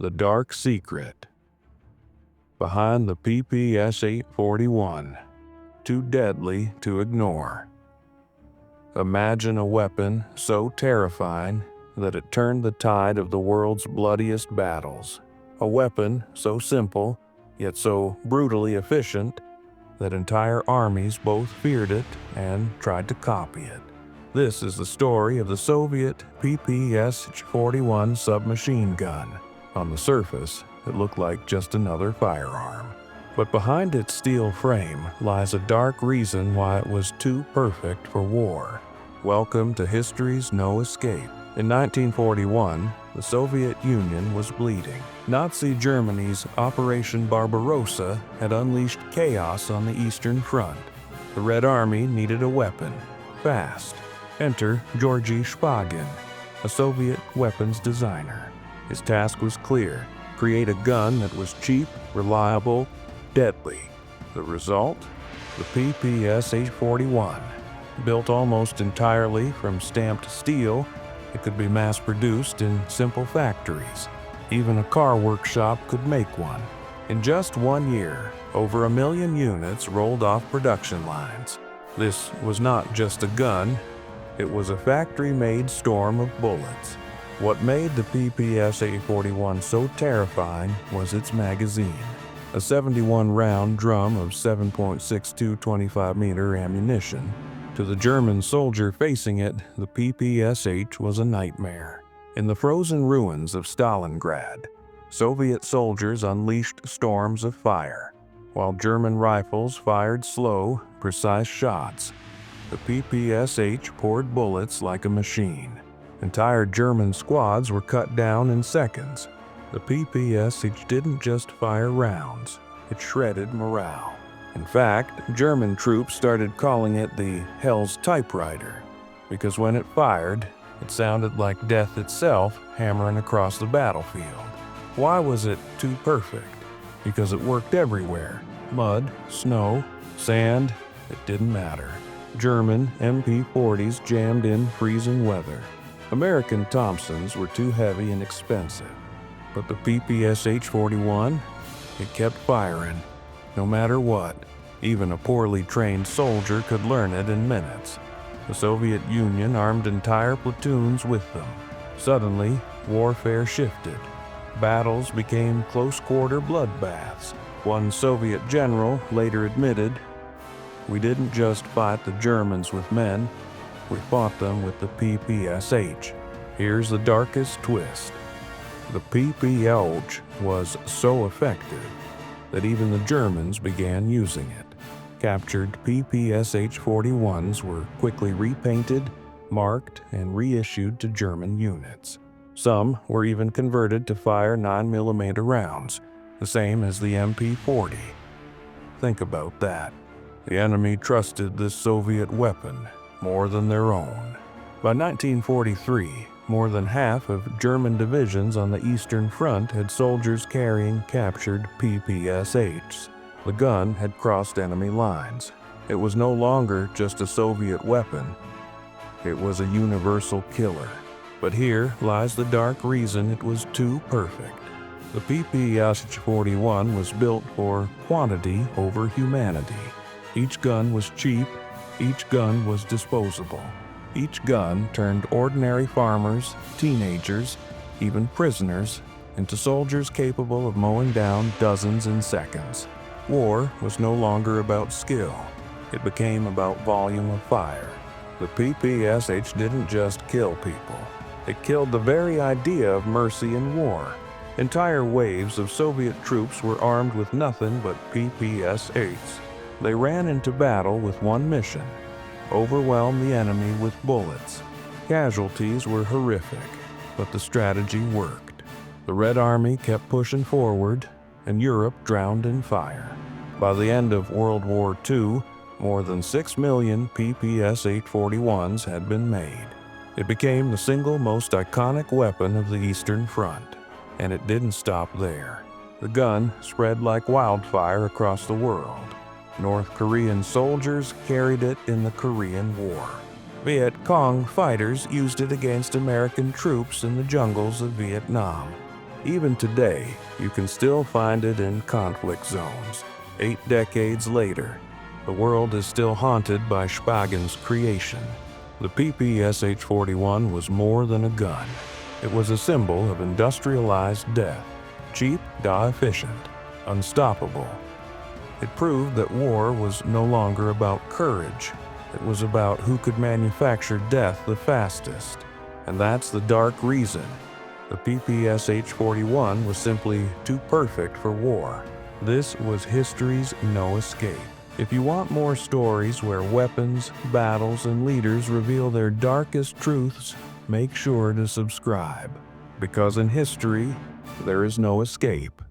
The dark secret behind the PPSh-41, too deadly to ignore. Imagine a weapon so terrifying that it turned the tide of the world's bloodiest battles. A weapon so simple, yet so brutally efficient, that entire armies both feared it and tried to copy it. This is the story of the Soviet PPSh-41 submachine gun. On the surface, it looked like just another firearm. But behind its steel frame lies a dark reason why it was too perfect for war. Welcome to history's no escape. In 1941, the Soviet Union was bleeding. Nazi Germany's Operation Barbarossa had unleashed chaos on the Eastern Front. The Red Army needed a weapon, fast. Enter Georgy Shpagin, a Soviet weapons designer. His task was clear: create a gun that was cheap, reliable, deadly. The result? The PPSh-41. Built almost entirely from stamped steel, it could be mass-produced in simple factories. Even a car workshop could make one. In just 1 year, over 1 million units rolled off production lines. This was not just a gun, it was a factory-made storm of bullets. What made the PPSh-41 so terrifying was its magazine. A 71-round drum of 7.62 25-meter ammunition. To the German soldier facing it, the PPSh was a nightmare. In the frozen ruins of Stalingrad, Soviet soldiers unleashed storms of fire, while German rifles fired slow, precise shots. The PPSh poured bullets like a machine. Entire German squads were cut down in seconds. The PPSh didn't just fire rounds, it shredded morale. In fact, German troops started calling it the Hell's Typewriter, because when it fired, it sounded like death itself hammering across the battlefield. Why was it too perfect? Because it worked everywhere. Mud, snow, sand, it didn't matter. German MP-40s jammed in freezing weather. American Thompsons were too heavy and expensive. But the PPSh-41, it kept firing. No matter what, even a poorly trained soldier could learn it in minutes. The Soviet Union armed entire platoons with them. Suddenly, warfare shifted. Battles became close-quarter bloodbaths. One Soviet general later admitted, "We didn't just fight the Germans with men, we fought them with the PPSh." Here's the darkest twist. The PPSh was so effective that even the Germans began using it. Captured PPSh-41s were quickly repainted, marked, and reissued to German units. Some were even converted to fire 9mm rounds, the same as the MP-40. Think about that. The enemy trusted this Soviet weapon more than their own. By 1943, more than half of German divisions on the Eastern Front had soldiers carrying captured PPShs. The gun had crossed enemy lines. It was no longer just a Soviet weapon. It was a universal killer. But here lies the dark reason it was too perfect. The PPSh-41 was built for quantity over humanity. Each gun was cheap, each gun was disposable. Each gun turned ordinary farmers, teenagers, even prisoners, into soldiers capable of mowing down dozens in seconds. War was no longer about skill. It became about volume of fire. The PPSh didn't just kill people. It killed the very idea of mercy in war. Entire waves of Soviet troops were armed with nothing but PPShs. They ran into battle with one mission: overwhelm the enemy with bullets. Casualties were horrific, but the strategy worked. The Red Army kept pushing forward, and Europe drowned in fire. By the end of World War II, more than 6 million PPSh-41s had been made. It became the single most iconic weapon of the Eastern Front, and it didn't stop there. The gun spread like wildfire across the world. North Korean soldiers carried it in the Korean War. Viet Cong fighters used it against American troops in the jungles of Vietnam. Even today, you can still find it in conflict zones. 8 decades later, the world is still haunted by Spagen's creation. The PPSh-41 was more than a gun. It was a symbol of industrialized death, cheap, efficient, unstoppable. It proved that war was no longer about courage. It was about who could manufacture death the fastest. And that's the dark reason. The PPSh-41 was simply too perfect for war. This was history's no escape. If you want more stories where weapons, battles, and leaders reveal their darkest truths, make sure to subscribe. Because in history, there is no escape.